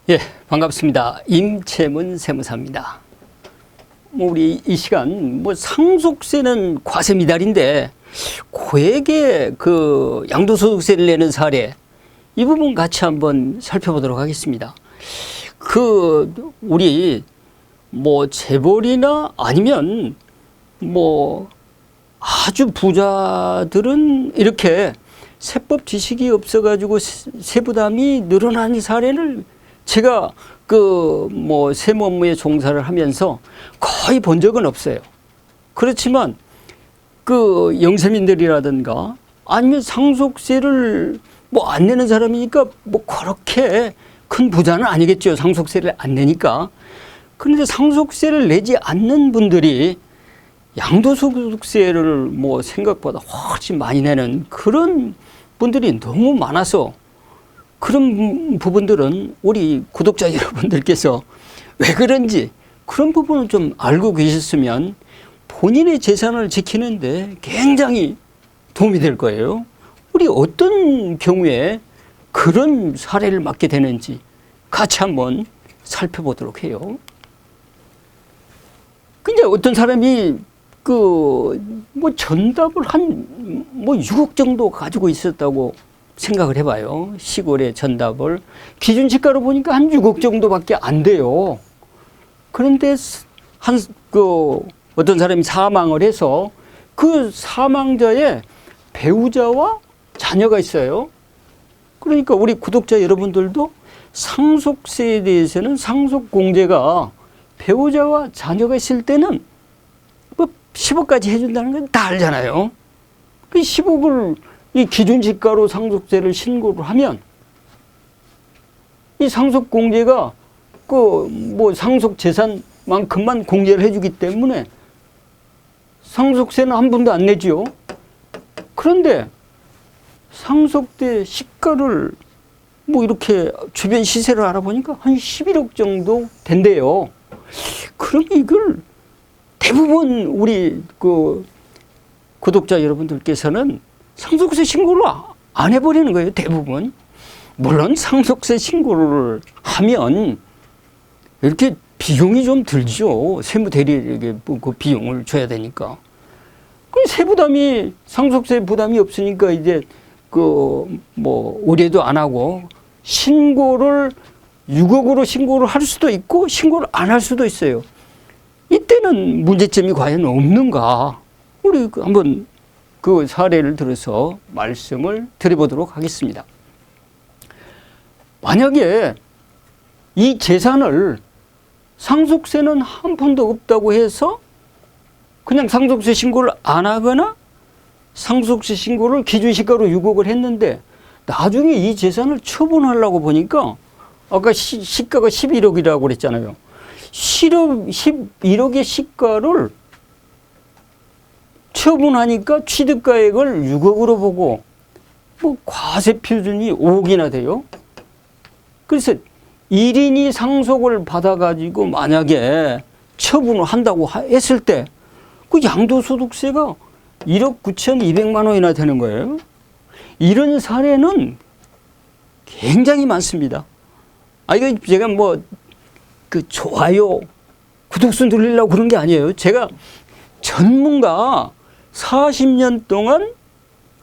예, 반갑습니다. 임채문 세무사입니다. 우리 이 시간 상속세는 과세 미달인데 고액의 그 양도소득세를 내는 사례, 이 부분 같이 한번 살펴보도록 하겠습니다. 우리 재벌이나 아니면 아주 부자들은 이렇게 세법 지식이 없어가지고 세부담이 늘어나는 사례를 제가 세무 업무에 종사를 하면서 거의 본 적은 없어요. 그렇지만 영세민들이라든가 아니면 상속세를 안 내는 사람이니까 그렇게 큰 부자는 아니겠죠. 상속세를 안 내니까. 그런데 상속세를 내지 않는 분들이 양도소득세를 생각보다 훨씬 많이 내는 그런 분들이 너무 많아서, 그런 부분들은 우리 구독자 여러분들께서 왜 그런지 그런 부분을 좀 알고 계셨으면 본인의 재산을 지키는데 굉장히 도움이 될 거예요. 우리 어떤 경우에 그런 사례를 맞게 되는지 같이 한번 살펴보도록 해요. 근데 어떤 사람이 전답을 한 6억 정도 가지고 있었다고 생각을 해봐요. 시골의 전답을 기준시가로 보니까 한 6억 정도밖에 안 돼요. 그런데 어떤 사람이 사망을 해서 그 사망자의 배우자와 자녀가 있어요. 그러니까 우리 구독자 여러분들도 상속세에 대해서는 상속공제가 배우자와 자녀가 있을 때는 10억까지 해준다는 건 다 알잖아요. 그 10억을 이 기준시가로 상속세를 신고를 하면 이 상속공제가 상속재산만큼만 공제를 해주기 때문에 상속세는 한 푼도 안 내지요. 그런데 상속세 시가를 이렇게 주변 시세를 알아보니까 한 11억 정도 된대요. 그럼 이걸 대부분 우리 구독자 여러분들께서는 상속세 신고를 안 해버리는 거예요. 대부분. 물론 상속세 신고를 하면 이렇게 비용이 좀 들죠. 세무대리에게 그 비용을 줘야 되니까. 그 세부담이, 상속세 부담이 없으니까 이제 의뢰도 안 하고 신고를 6억으로 신고를 할 수도 있고 신고를 안 할 수도 있어요. 이때는 문제점이 과연 없는가? 우리 한번 그 사례를 들어서 말씀을 드려보도록 하겠습니다. 만약에 이 재산을 상속세는 한 푼도 없다고 해서 그냥 상속세 신고를 안 하거나 상속세 신고를 기준시가로 6억을 했는데 나중에 이 재산을 처분하려고 보니까 아까 시가가 11억이라고 그랬잖아요. 11억의 시가를 처분하니까 취득가액을 6억으로 보고 과세 표준이 5억이나 돼요. 그래서 1인이 상속을 받아가지고 만약에 처분을 한다고 했을 때 그 양도소득세가 1억 9,200만 원이나 되는 거예요. 이런 사례는 굉장히 많습니다. 이거 제가 좋아요, 구독수 늘리려고 그런 게 아니에요. 제가 전문가 40년 동안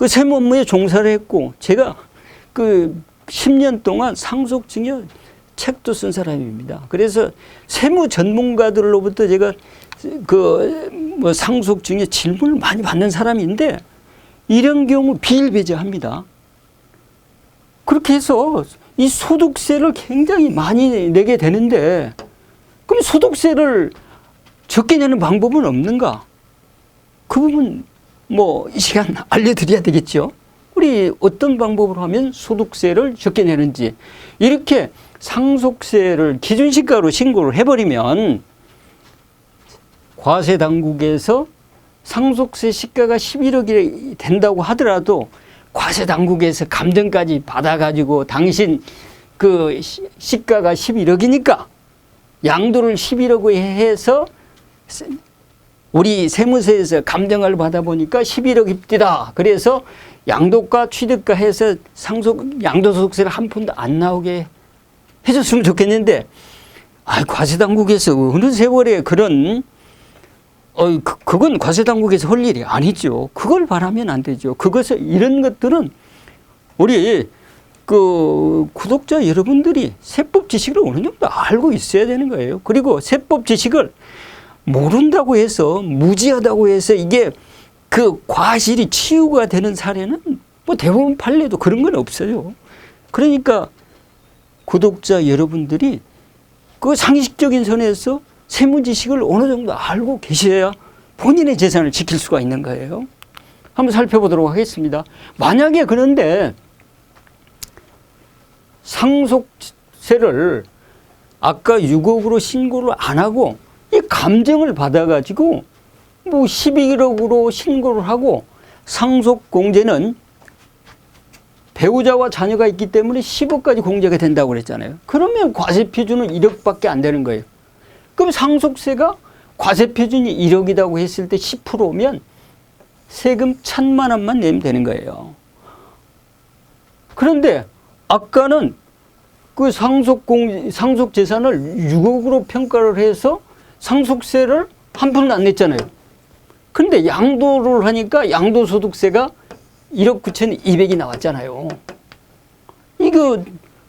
세무 업무에 종사를 했고, 제가 10년 동안 상속증여 책도 쓴 사람입니다. 그래서 세무 전문가들로부터 제가 상속증여 질문을 많이 받는 사람인데, 이런 경우 비일비재합니다. 그렇게 해서 이 소득세를 굉장히 많이 내게 되는데, 그럼 소득세를 적게 내는 방법은 없는가? 그 부분 이 시간 알려드려야 되겠죠. 우리 어떤 방법으로 하면 소득세를 적게 내는지, 이렇게 상속세를 기준시가로 신고를 해버리면 과세당국에서 상속세 시가가 11억이 된다고 하더라도 과세당국에서 감정까지 받아가지고 당신 시가가 11억이니까 양도를 11억에 해서 우리 세무서에서 감정을 받아보니까 11억입니다. 그래서 양도가 취득가 해서 양도소득세를 한 푼도 안 나오게 해줬으면 좋겠는데, 과세당국에서 어느 세월에 그런, 그건 과세당국에서 할 일이 아니죠. 그걸 바라면 안 되죠. 이런 것들은 우리 구독자 여러분들이 세법 지식을 어느 정도 알고 있어야 되는 거예요. 그리고 세법 지식을 모른다고 해서, 무지하다고 해서 이게 과실이 치유가 되는 사례는 뭐 대부분 판례도 그런 건 없어요. 그러니까 구독자 여러분들이 상식적인 선에서 세무 지식을 어느 정도 알고 계셔야 본인의 재산을 지킬 수가 있는 거예요. 한번 살펴보도록 하겠습니다. 만약에 그런데 상속세를 아까 6억으로 신고를 안 하고 이 감정을 받아가지고 뭐 11억으로 신고를 하고, 상속공제는 배우자와 자녀가 있기 때문에 10억까지 공제가 된다고 그랬잖아요. 그러면 과세표준은 1억밖에 안 되는 거예요. 그럼 상속세가 과세표준이 1억이라고 했을 때 10%면 세금 1,000만 원만 내면 되는 거예요. 그런데 아까는 상속재산을 6억으로 평가를 해서 상속세를 한 푼도 안 냈잖아요. 그런데 양도를 하니까 양도소득세가 1억 9,200이 나왔잖아요.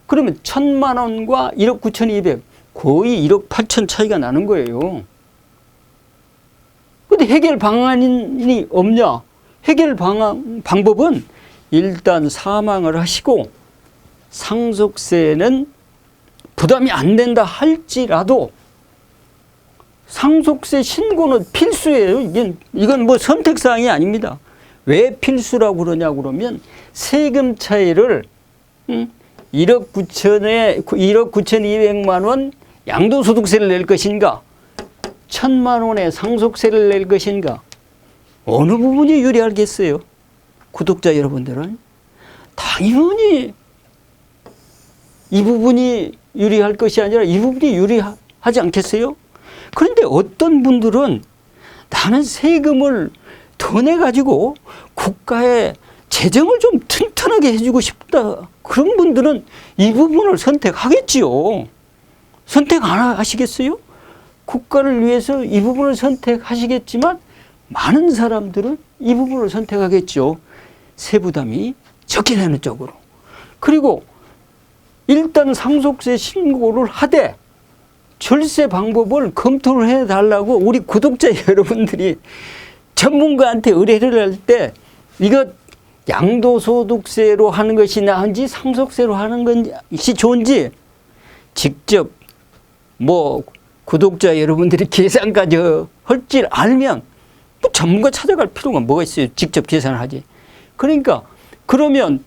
그러면 1,000만 원과 1억 9,200, 거의 1억 8천 차이가 나는 거예요. 근데 해결 방안이 없냐? 해결 방법은 일단 사망을 하시고 상속세는 부담이 안 된다 할지라도 상속세 신고는 필수예요. 이건 뭐 선택사항이 아닙니다. 왜 필수라고 그러냐고 그러면 세금 차이를 1억 9,200만 원 양도소득세를 낼 것인가, 1,000만 원의 상속세를 낼 것인가, 어느 부분이 유리하겠어요? 구독자 여러분들은 당연히 이 부분이 유리할 것이 아니라 이 부분이 유리하지 않겠어요? 그런데 어떤 분들은 나는 세금을 더 내가지고 국가의 재정을 좀 튼튼하게 해주고 싶다. 그런 분들은 이 부분을 선택하겠지요. 선택 안 하시겠어요? 국가를 위해서 이 부분을 선택하시겠지만 많은 사람들은 이 부분을 선택하겠죠. 세부담이 적게 되는 쪽으로. 그리고 일단 상속세 신고를 하되 절세 방법을 검토를 해달라고 우리 구독자 여러분들이 전문가한테 의뢰를 할 때 이거 양도소득세로 하는 것이 나은지 상속세로 하는 것이 좋은지 직접 뭐 구독자 여러분들이 계산까지 할 줄 알면 뭐 전문가 찾아갈 필요가 뭐가 있어요. 직접 계산을 하지. 그러니까 그러면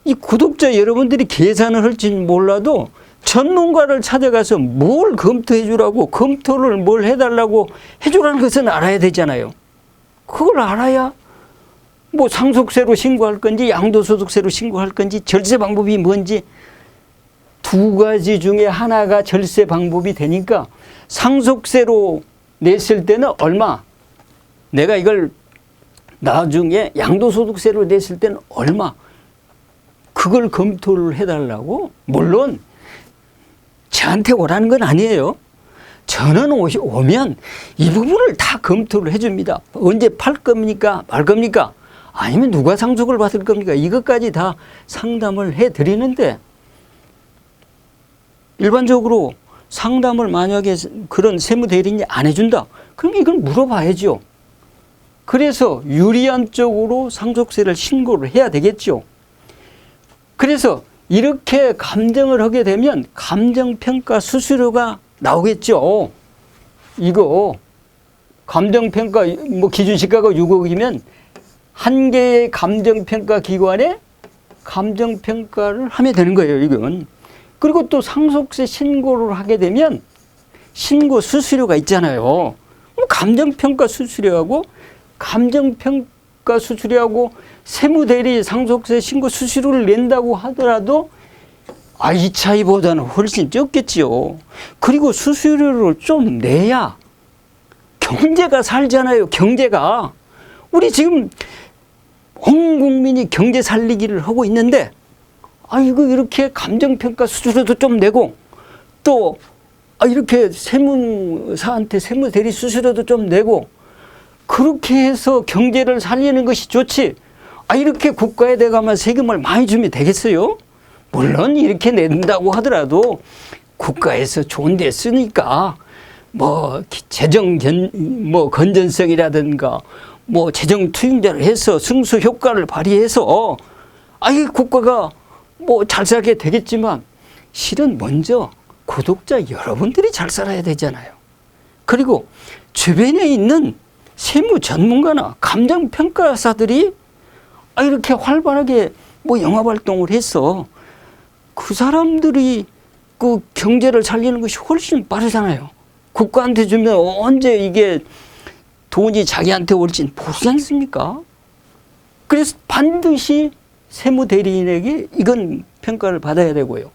이 구독자 여러분들이 계산을 할지 몰라도 전문가를 찾아가서 뭘 검토해 주라고, 검토를 뭘 해달라고 해주라는 것은 알아야 되잖아요. 그걸 알아야 뭐 상속세로 신고할 건지 양도소득세로 신고할 건지 절세 방법이 뭔지 두 가지 중에 하나가 절세 방법이 되니까 상속세로 냈을 때는 얼마, 내가 이걸 나중에 양도소득세로 냈을 때는 얼마, 그걸 검토를 해달라고. 물론 저한테 오라는 건 아니에요. 저는 오면 이 부분을 다 검토를 해줍니다. 언제 팔 겁니까? 말 겁니까? 아니면 누가 상속을 받을 겁니까? 이것까지 다 상담을 해드리는데 일반적으로 상담을 만약에 그런 세무대리인이 안 해준다. 그럼 이걸 물어봐야죠. 그래서 유리한 쪽으로 상속세를 신고를 해야 되겠죠. 그래서 이렇게 감정을 하게 되면 감정평가 수수료가 나오겠죠. 이거 감정평가 뭐 기준시가가 6억이면 한 개의 감정평가 기관에 감정평가를 하면 되는 거예요. 이건. 그리고 또 상속세 신고를 하게 되면 신고 수수료가 있잖아요. 감정평가 수수료하고 감정평가 수수료하고 세무대리 상속세 신고 수수료를 낸다고 하더라도 이 차이보다는 훨씬 적겠지요. 그리고 수수료를 좀 내야 경제가 살잖아요. 경제가. 우리 지금 온 국민이 경제 살리기를 하고 있는데 이거 이렇게 감정평가 수수료도 좀 내고 또 이렇게 세무사한테 세무대리 수수료도 좀 내고 그렇게 해서 경제를 살리는 것이 좋지. 이렇게 국가에 대가만 세금을 많이 주면 되겠어요? 물론 이렇게 낸다고 하더라도 국가에서 좋은 데 쓰니까 뭐 재정 건전성이라든가 뭐 재정 투입자를 해서 승수 효과를 발휘해서 이 국가가 뭐 잘 살게 되겠지만 실은 먼저 구독자 여러분들이 잘 살아야 되잖아요. 그리고 주변에 있는 세무 전문가나 감정평가사들이 이렇게 활발하게 뭐 영업활동을 해서 그 사람들이 그 경제를 살리는 것이 훨씬 빠르잖아요. 국가한테 주면 언제 이게 돈이 자기한테 올지 모르지 않습니까? 그래서 반드시 세무대리인에게 이건 평가를 받아야 되고요.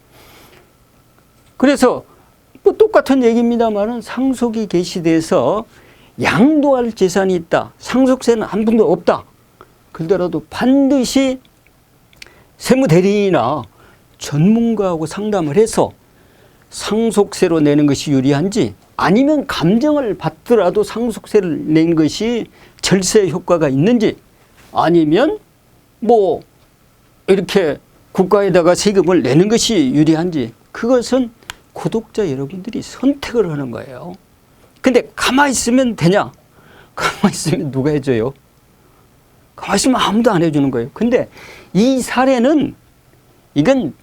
그래서 뭐 똑같은 얘기입니다만은 상속이 개시돼서 양도할 재산이 있다. 상속세는 한 푼도 없다. 그러더라도 반드시 세무대리인이나 전문가하고 상담을 해서 상속세로 내는 것이 유리한지 아니면 감정을 받더라도 상속세를 내는 것이 절세 효과가 있는지 아니면 뭐 이렇게 국가에다가 세금을 내는 것이 유리한지 그것은 구독자 여러분들이 선택을 하는 거예요. 근데 가만히 있으면 되냐? 가만히 있으면 누가 해줘요? 가만히 있으면 아무도 안 해주는 거예요. 근데 이 사례는 이건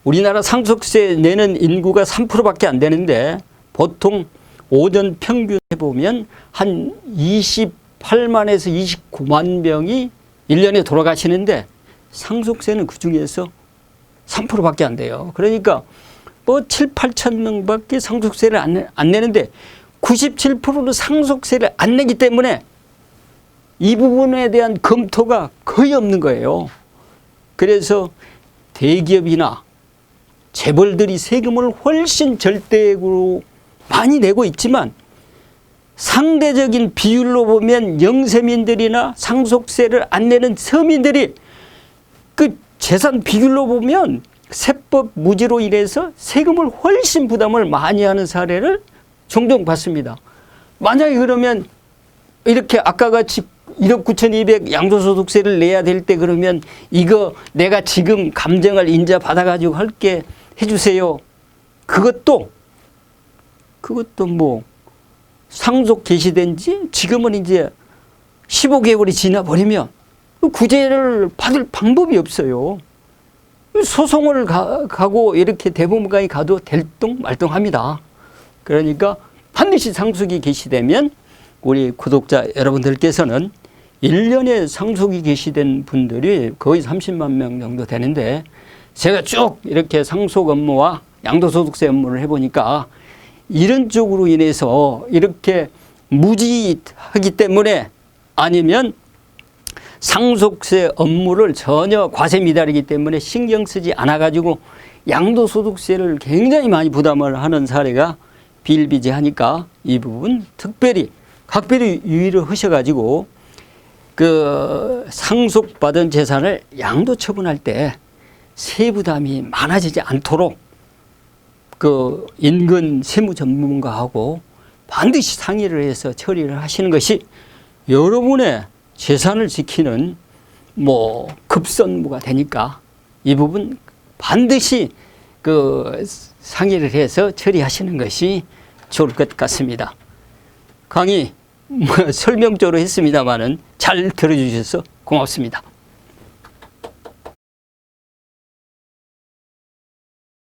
우리나라 상속세 내는 인구가 3%밖에 안 되는데 보통 오전 평균 해보면 한 28만에서 29만 명이 1년에 돌아가시는데 상속세는 그중에서 3%밖에 안 돼요. 그러니까 뭐 7, 8천 명밖에 상속세를 안 내는데 97%는 상속세를 안 내기 때문에 이 부분에 대한 검토가 거의 없는 거예요. 그래서 대기업이나 재벌들이 세금을 훨씬 절대적으로 많이 내고 있지만 상대적인 비율로 보면 영세민들이나 상속세를 안 내는 서민들이 그 재산 비율로 보면 세법 무지로 인해서 세금을 훨씬 부담을 많이 하는 사례를 종종 봤습니다. 만약에 그러면 이렇게 아까 같이 1억 9,200 양도소득세를 내야 될 때 그러면 이거 내가 지금 감정을 인자받아가지고 할게 해주세요. 그것도 뭐 상속 개시된 지 지금은 이제 15개월이 지나버리면 구제를 받을 방법이 없어요. 소송을 가고 이렇게 대법원까지 가도 될뚱말뚱합니다. 그러니까 반드시 상속이 개시되면 우리 구독자 여러분들께서는 1년에 상속이 개시된 분들이 거의 30만 명 정도 되는데 제가 쭉 이렇게 상속 업무와 양도소득세 업무를 해보니까 이런 쪽으로 인해서 이렇게 무지하기 때문에 아니면 상속세 업무를 전혀 과세 미달이기 때문에 신경 쓰지 않아 가지고 양도소득세를 굉장히 많이 부담을 하는 사례가 비일비재하니까 이 부분 특별히 각별히 유의를 하셔가지고 그 상속받은 재산을 양도 처분할 때 세부담이 많아지지 않도록 그 인근 세무 전문가하고 반드시 상의를 해서 처리를 하시는 것이 여러분의 재산을 지키는 뭐 급선무가 되니까 이 부분 반드시 그 상의를 해서 처리하시는 것이 좋을 것 같습니다. 강의 설명적으로 했습니다마는 잘 들어주셔서 고맙습니다.